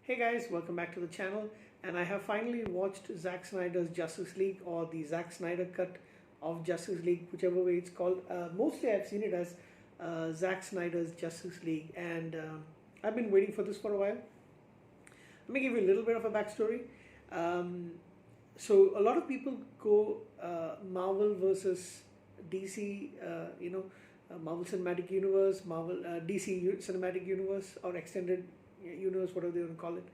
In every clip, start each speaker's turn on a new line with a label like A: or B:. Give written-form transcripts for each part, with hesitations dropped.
A: Hey guys, welcome back to the channel. And I have finally watched Zack Snyder's Justice League, or the Zack Snyder cut of Justice League, whichever way it's called. Mostly I've seen it as Zack Snyder's Justice League, and I've been waiting for this for a while. Let me give you a little bit of a backstory. Um, so a lot of people go Marvel versus DC, Marvel Cinematic Universe, DC Cinematic Universe, or Extended Universe, whatever they want to call it.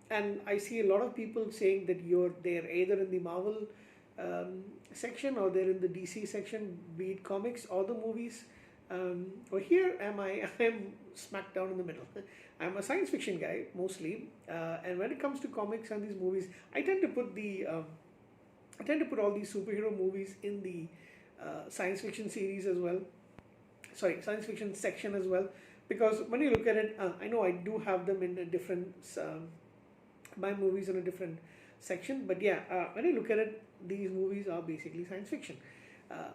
A: And I see a lot of people saying that they're either in the Marvel section or they're in the DC section, be it comics or the movies. Or here am I? I'm smack down in the middle. I'm a science fiction guy mostly, and when it comes to comics and these movies, I tend to put all these superhero movies in the science fiction series as well. Sorry, science fiction section as well, because when you look at it, I know I do have them in a different my movies in a different section, but yeah, when you look at it, these movies are basically science fiction.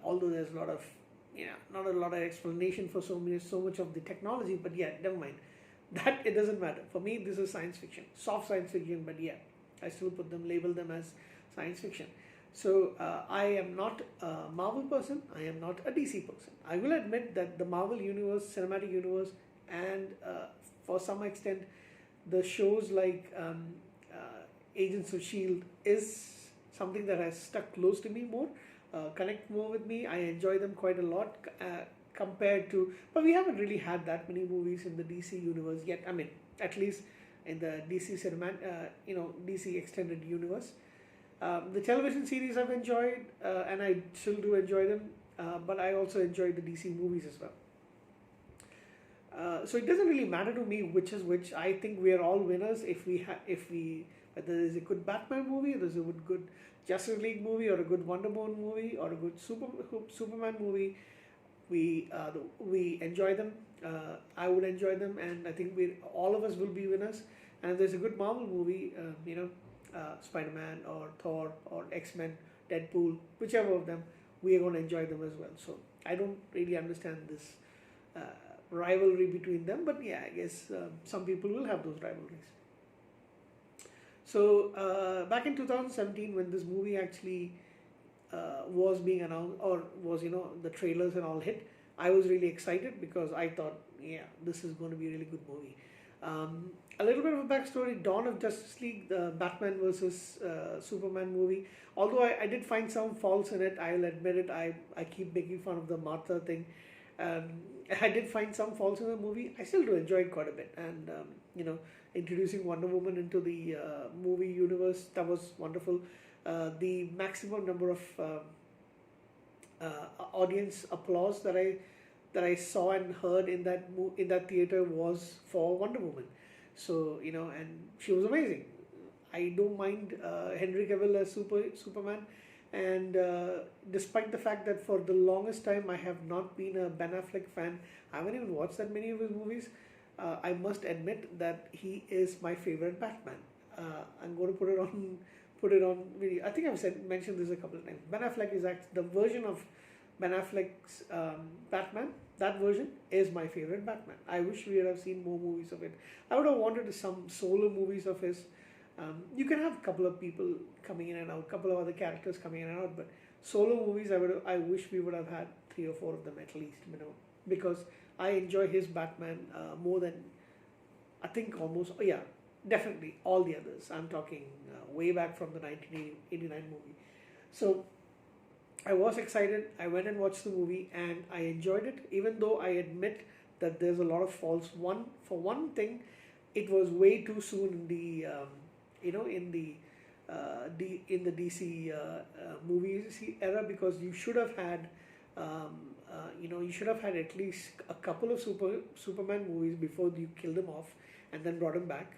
A: Although there's a lot of not a lot of explanation for so much of the technology, but yeah, never mind. That it doesn't matter for me. This is science fiction, soft science fiction, but yeah, I still label them as science fiction. So I am not a Marvel person. I am not a DC person. I will admit that the Marvel universe, cinematic universe, and for some extent, the shows like Agents of Shield is something that has stuck close to me more, connect more with me. I enjoy them quite a lot compared to, but we haven't really had that many movies in the DC universe yet. I mean, at least in the DC extended universe. The television series I've enjoyed, and I still do enjoy them, but I also enjoy the DC movies as well. So it doesn't really matter to me which is which. I think we are all winners if whether there's a good Batman movie, or there's a good Justice League movie, or a good Wonder Woman movie, or a good Superman movie. We enjoy them. I would enjoy them, and I think all of us will be winners. And if there's a good Marvel movie, Spider-Man or Thor or X-Men, Deadpool, whichever of them, we are going to enjoy them as well. So I don't really understand this rivalry between them, but yeah, I guess some people will have those rivalries. So back in 2017, when this movie actually was being announced, or was the trailers and all hit, I was really excited because I thought, yeah, this is going to be a really good movie. A little bit of a backstory: Dawn of Justice League, the Batman versus Superman movie. Although I did find some faults in it, I'll admit it. I keep making fun of the Martha thing. I did find some faults in the movie. I still do enjoy it quite a bit, and introducing Wonder Woman into the movie universe, that was wonderful. The maximum number of audience applause that I saw and heard in that theater was for Wonder Woman. So and she was amazing. I don't mind Henry Cavill as Superman, and despite the fact that for the longest time I have not been a Ben Affleck fan, I haven't even watched that many of his movies. I must admit that he is my favorite Batman. I'm going to put it on video. I think mentioned this a couple of times. Ben Affleck is the version of Ben Affleck's Batman. That version is my favorite Batman. I wish we would have seen more movies of it. I would have wanted some solo movies of his. You can have a couple of people coming in and out, a couple of other characters coming in and out, but solo movies, I wish we would have had 3 or 4 of them at least, because I enjoy his Batman more than, I think, almost, oh yeah, definitely all the others. I'm talking way back from the 1989 movie. So I was excited. I went and watched the movie and I enjoyed it, even though I admit that there's a lot of faults. For one thing, it was way too soon in the in the DC movies era, because you should have had at least a couple of Superman movies before you killed him off and then brought him back.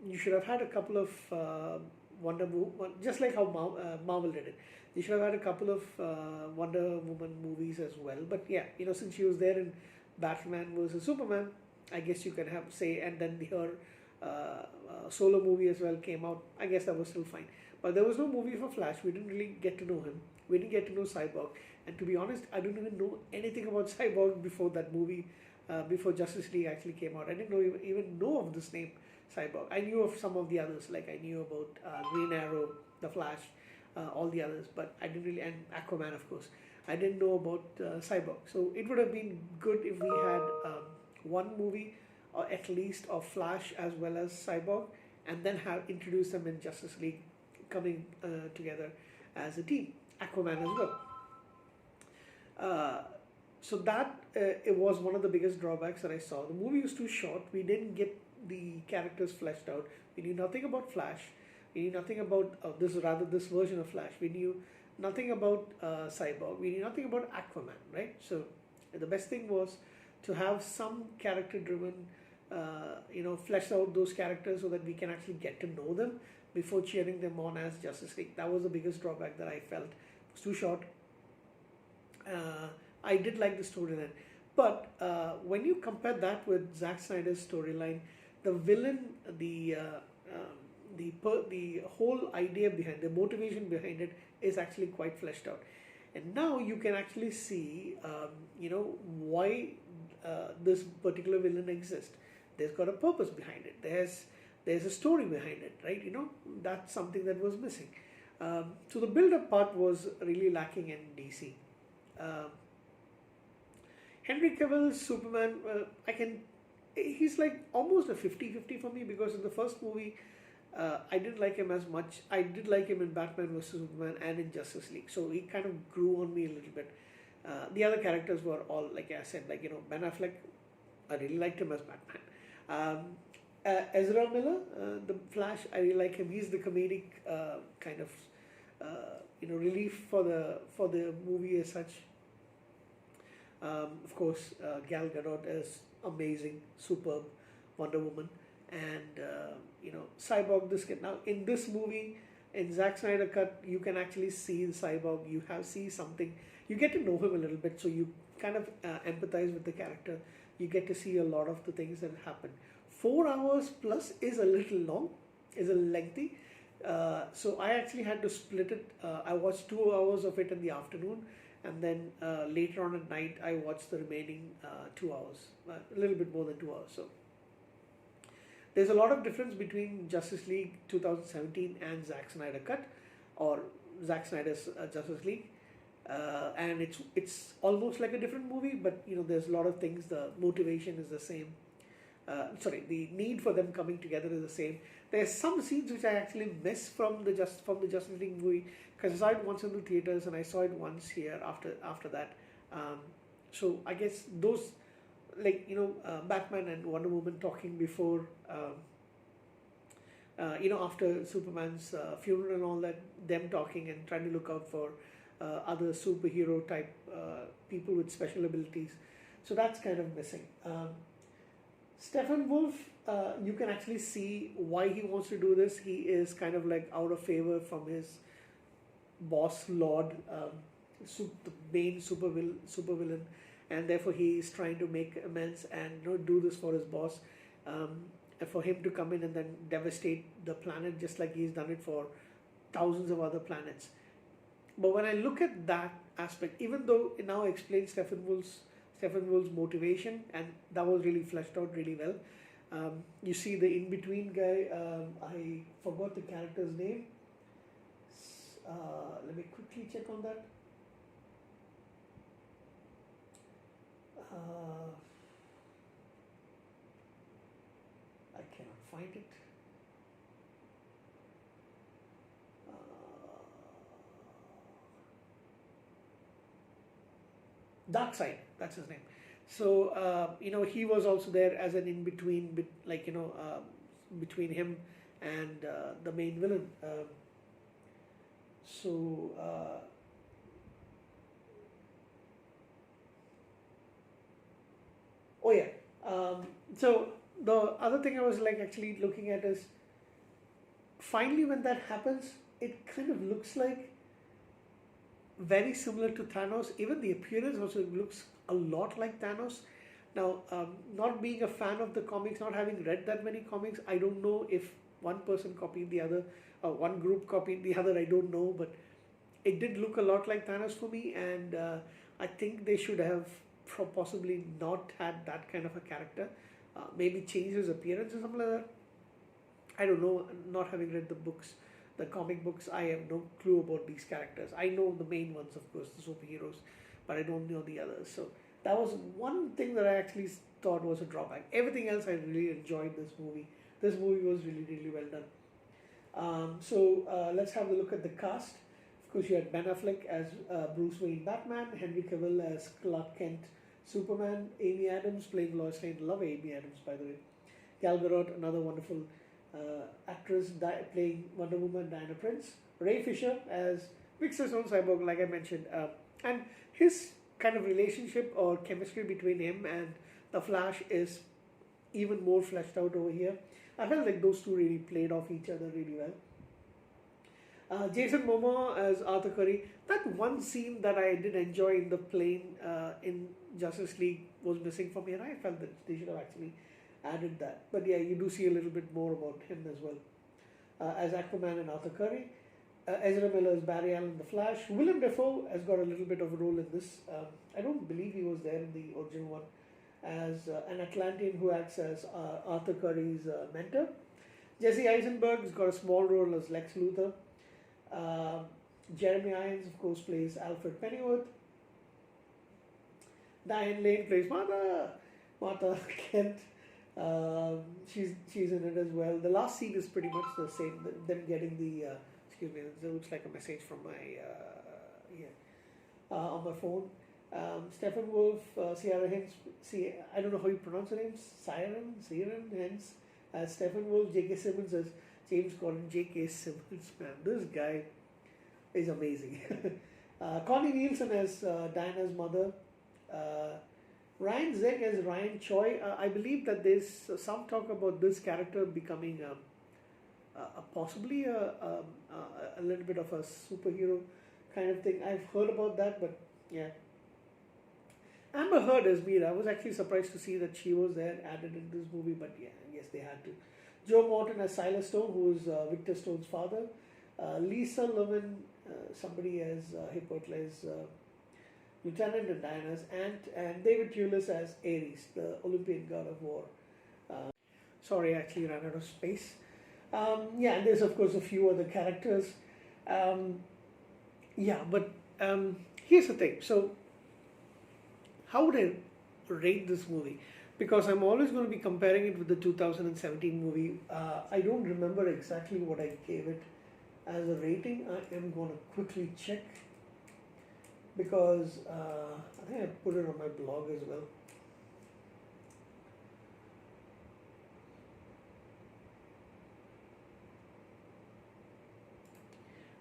A: You should have had a couple of Wonder Woman, just like how Marvel did it. You should have had a couple of Wonder Woman movies as well. But yeah, since she was there in Batman versus Superman, I guess you can have say, and then her solo movie as well came out. I guess that was still fine. But there was no movie for Flash. We didn't really get to know him. We didn't get to know Cyborg. And to be honest, I don't even know anything about Cyborg before that movie before Justice League actually came out. I didn't even know of this name, Cyborg. I knew of some of the others, like I knew about Green Arrow, The Flash, all the others, but I didn't really, and Aquaman, of course. I didn't know about Cyborg. So it would have been good if we had one movie, or at least of Flash as well as Cyborg, and then have introduced them in Justice League, coming together as a team. Aquaman as well. So that it was one of the biggest drawbacks that I saw. The movie was too short. We didn't get the characters fleshed out. We knew nothing about Flash. We knew nothing about this version of Flash. We knew nothing about Cyborg. We knew nothing about Aquaman, right? So the best thing was to have some character-driven, flesh out those characters so that we can actually get to know them before cheering them on as Justice League. That was the biggest drawback that I felt. It was too short. I did like the storyline, but when you compare that with Zack Snyder's storyline, the villain, the whole idea behind, the motivation behind it is actually quite fleshed out, and now you can actually see, why this particular villain exists. There's got a purpose behind it. There's a story behind it, right? That's something that was missing. So the build-up part was really lacking in DC. Henry Cavill's Superman, he's like almost a 50-50 for me, because in the first movie, I didn't like him as much. I did like him in Batman vs Superman and in Justice League, so he kind of grew on me a little bit. The other characters were all, like I said, Ben Affleck, I really liked him as Batman. Ezra Miller, the Flash, I really like him. He's the comedic kind of relief for the movie as such. Of course, Gal Gadot is amazing, superb, Wonder Woman, and Cyborg. This kid. Now in this movie, in Zack Snyder cut, you can actually see the Cyborg. You see something. You get to know him a little bit, so you kind of empathize with the character. You get to see a lot of the things that happen. 4 hours plus is a little long, is a lengthy. So I actually had to split it. I watched 2 hours of it in the afternoon, and then later on at night I watched the remaining 2 hours, a little bit more than 2 hours. So there's a lot of difference between Justice League 2017 and Zack Snyder cut, or Zack Snyder's Justice League, and it's almost like a different movie, but there's a lot of things. The motivation is the same. The need for them coming together is the same. There's some scenes which I actually miss from the Justice League movie, because I saw it once in the theaters and I saw it once here after that. So I guess those, Batman and Wonder Woman talking before, after Superman's funeral and all that, them talking and trying to look out for other superhero type people with special abilities. So that's kind of missing. Steppenwolf, you can actually see why he wants to do this. He is kind of like out of favor from his boss Lord, the main supervillain, and therefore he is trying to make amends and do this for his boss, for him to come in and then devastate the planet just like he's done it for thousands of other planets. But when I look at that aspect, even though it now explains Steppenwolf's motivation, and that was really fleshed out really well. You see the in-between guy, I forgot the character's name. Let me quickly check on that. I cannot find it. Darkseid, that's his name. So he was also there as an in-between, between him and the main villain. So the other thing I was actually looking at is, finally when that happens, it kind of looks like very similar to Thanos. Even the appearance also looks a lot like Thanos. Now, not being a fan of the comics, not having read that many comics, I don't know if one person copied the other, or one group copied the other, I don't know, but it did look a lot like Thanos for me, and I think they should have possibly not had that kind of a character. Maybe changed his appearance or something like that. I don't know. Not having read the books, the comic books, I have no clue about these characters. I know the main ones, of course, the superheroes, but I don't know the others. So that was one thing that I actually thought was a drawback. Everything else, I really enjoyed this movie. This movie was really, really well done. Let's have a look at the cast. Of course, you had Ben Affleck as Bruce Wayne Batman, Henry Cavill as Clark Kent Superman, Amy Adams playing Lois Lane. Love Amy Adams, by the way. Gal Gadot, another wonderful actress playing Wonder Woman, Diana Prince. Ray Fisher as Victor Stone Cyborg, like I mentioned. And his kind of relationship or chemistry between him and the Flash is even more fleshed out over here. I felt like those two really played off each other really well. Jason Momoa as Arthur Curry. That one scene that I did enjoy in the plane in Justice League was missing for me, and I felt that they should have actually added that. But yeah, you do see a little bit more about him as well. As Aquaman and Arthur Curry. Ezra Miller as Barry Allen, The Flash. Willem Dafoe has got a little bit of a role in this. I don't believe he was there in the original one, as an Atlantean who acts as Arthur Curry's mentor. Jesse Eisenberg's got a small role as Lex Luthor. Jeremy Irons, of course, plays Alfred Pennyworth. Diane Lane plays Martha Kent. She's in it as well. The last scene is pretty much the same. Them getting the excuse me, it looks like a message from my on my phone. Stephen Wolf, Ciara Hens. I don't know how you pronounce her name. Ciaran Hens as Stephen Wolf. J.K. Simmons as James Gordon. J.K. Simmons, man, this guy is amazing. Connie Nielsen as Diana's mother. Ryan Zegg as Ryan Choi. I believe that there's some talk about this character becoming possibly a little bit of a superhero kind of thing. I've heard about that, but yeah. Amber Heard as Mira. I was actually surprised to see that she was there added in this movie, but yeah, I guess they had to. Joe Morton as Silas Stone, who is Victor Stone's father. Lisa Levin, somebody as Hippolytus, Lieutenant and Diana's aunt, and David Thewlis as Ares, the Olympian god of war. Sorry, I actually ran out of space. Yeah, and there's of course a few other characters. Here's the thing. So, how would I rate this movie? Because I'm always going to be comparing it with the 2017 movie. I don't remember exactly what I gave it as a rating. I am going to quickly check, because I think I put it on my blog as well.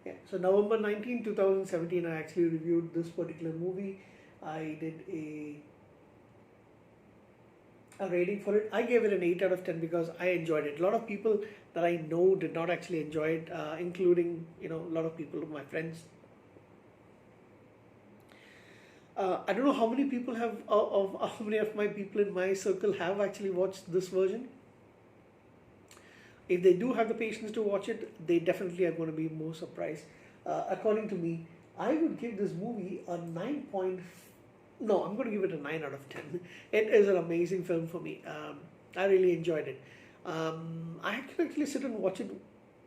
A: Yeah, so November 19, 2017, I actually reviewed this particular movie. I did a rating for it. I gave it an 8 out of 10 because I enjoyed it. A lot of people that I know did not actually enjoy it, including, a lot of people, my friends. I don't know how many people how many of my people in my circle have actually watched this version. If they do have the patience to watch it, they definitely are going to be more surprised. According to me, I would give this movie a 9. No, I'm going to give it a 9 out of 10. It is an amazing film for me. I really enjoyed it. I can actually sit and watch it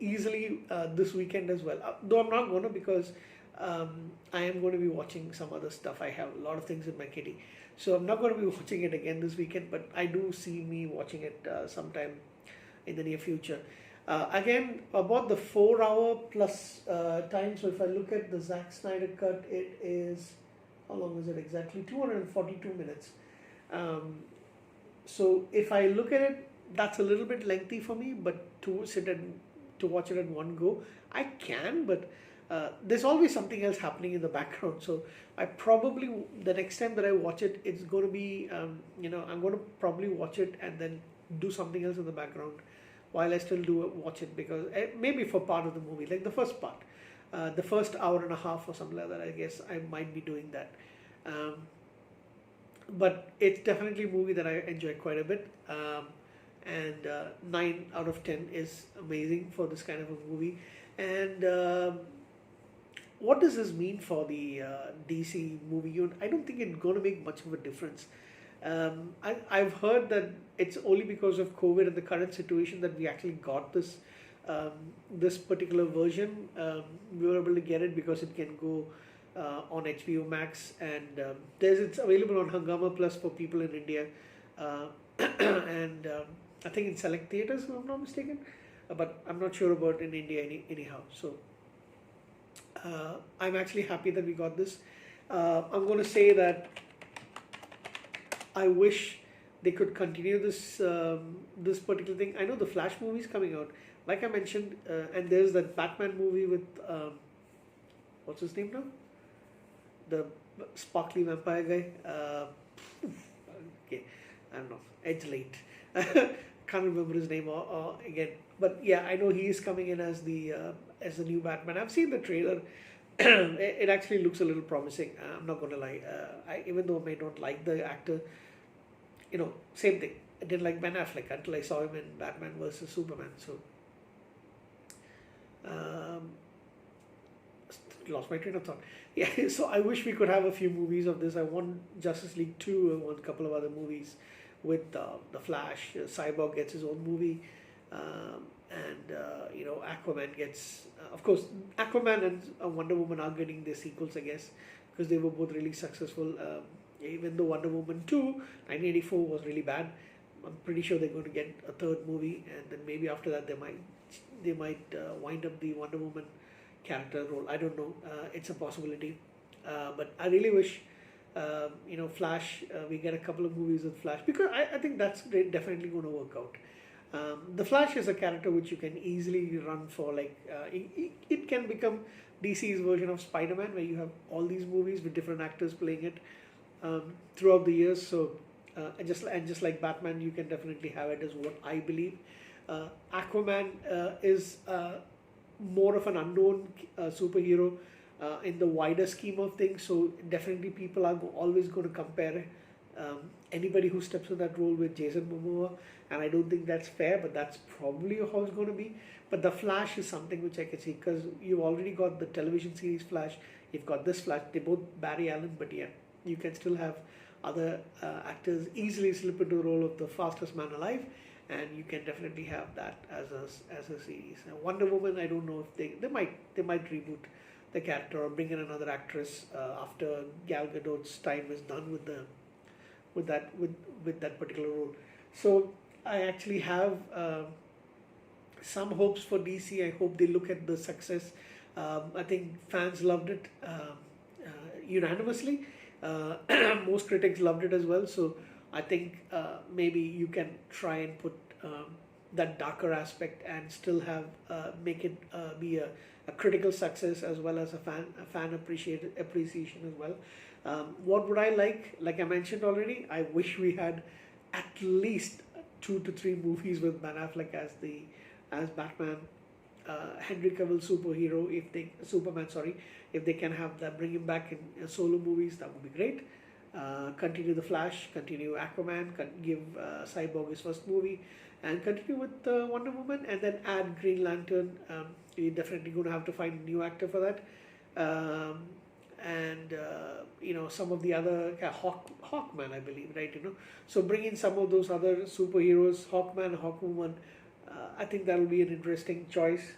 A: easily this weekend as well. Though I'm not going to, because I am going to be watching some other stuff. I have a lot of things in my kitty. So I'm not going to be watching it again this weekend, but I do see me watching it sometime in the near future. Again, about the 4-hour plus time. So if I look at the Zack Snyder cut, it is, how long is it exactly? 242 minutes. So if I look at it, that's a little bit lengthy for me, but to sit and to watch it in one go, I can, but there's always something else happening in the background. So I probably, the next time that I watch it, it's going to be, I'm going to probably watch it and then do something else in the background while I still watch it, because maybe for part of the movie, like the first part, the first hour and a half or something like that, I guess I might be doing that. But it's definitely a movie that I enjoy quite a bit. And 9 out of 10 is amazing for this kind of a movie. And what does this mean for the DC movie universe? I don't think it's going to make much of a difference. I've heard that it's only because of COVID and the current situation that we actually got um, this particular version. We were able to get it because it can go on HBO Max, and it's available on Hungama Plus for people in India, uh, and I think in select theaters, if I'm not mistaken, but I'm not sure about in India anyhow. So I'm actually happy that we got this. I'm going to say that I wish they could continue this particular thing. I know the Flash movie is coming out, like I mentioned, and there's that Batman movie with what's his name now? The sparkly vampire guy. Okay, I don't know. Edge late. Can't remember his name again. But yeah, I know he is coming in as the new Batman. I've seen the trailer. It actually looks a little promising. I'm not gonna lie. Even though I may not like the actor, same thing. I didn't like Ben Affleck until I saw him in Batman versus Superman. So, um, lost my train of thought. Yeah, so I wish we could have a few movies of this. I want Justice League 2. I want a couple of other movies with the Flash. Cyborg gets his own movie, and Aquaman gets. Of course, Aquaman and Wonder Woman are getting their sequels, I guess, because they were both really successful. Even though Wonder Woman 2, 1984 was really bad, I'm pretty sure they're going to get a third movie, and then maybe after that they might wind up the Wonder Woman character role. I don't know. It's a possibility, but I really wish Flash. We get a couple of movies with Flash, because I think that's definitely going to work out. The Flash is a character which you can easily run for, like it can become DC's version of Spider-Man, where you have all these movies with different actors playing it throughout the years. So just like Batman, you can definitely have it, is what I believe. Aquaman is more of an unknown superhero in the wider scheme of things. So definitely people are always going to compare anybody who steps in that role with Jason Momoa, and I don't think that's fair, but that's probably how it's going to be. But the Flash is something which I can see, because you've already got the television series Flash, you've got this Flash, they're both Barry Allen, but yeah, you can still have other actors easily slip into the role of the fastest man alive, and you can definitely have that as a series. Now, Wonder Woman, I don't know if they might reboot the character or bring in another actress after Gal Gadot's time is done with that particular role. So I actually have some hopes for DC. I hope they look at the success. I think fans loved it unanimously. Most critics loved it as well. So I think maybe you can try and put that darker aspect and still have make it be a critical success as well as a fan appreciation as well. What would I like? Like I mentioned already, I wish we had at least 2 to 3 movies with Ben Affleck as Batman. Henry Cavill Superman, if they can have that, bring him back in solo movies, that would be great. Continue the Flash, continue Aquaman, give Cyborg his first movie, and continue with Wonder Woman, and then add Green Lantern. You're definitely going to have to find a new actor for that. And some of the other Hawkman, I believe, right? So bring in some of those other superheroes, Hawkman, Hawkwoman. I think that'll be an interesting choice.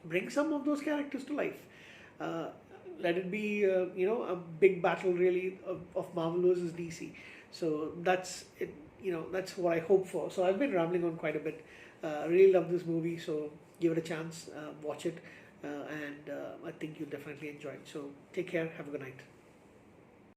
A: Bring some of those characters to life. Let it be a big battle really of Marvel versus DC. So that's it. That's what I hope for. So I've been rambling on quite a bit. Really love this movie, so give it a chance, watch it, and I think you'll definitely enjoy it. So take care, have a good night.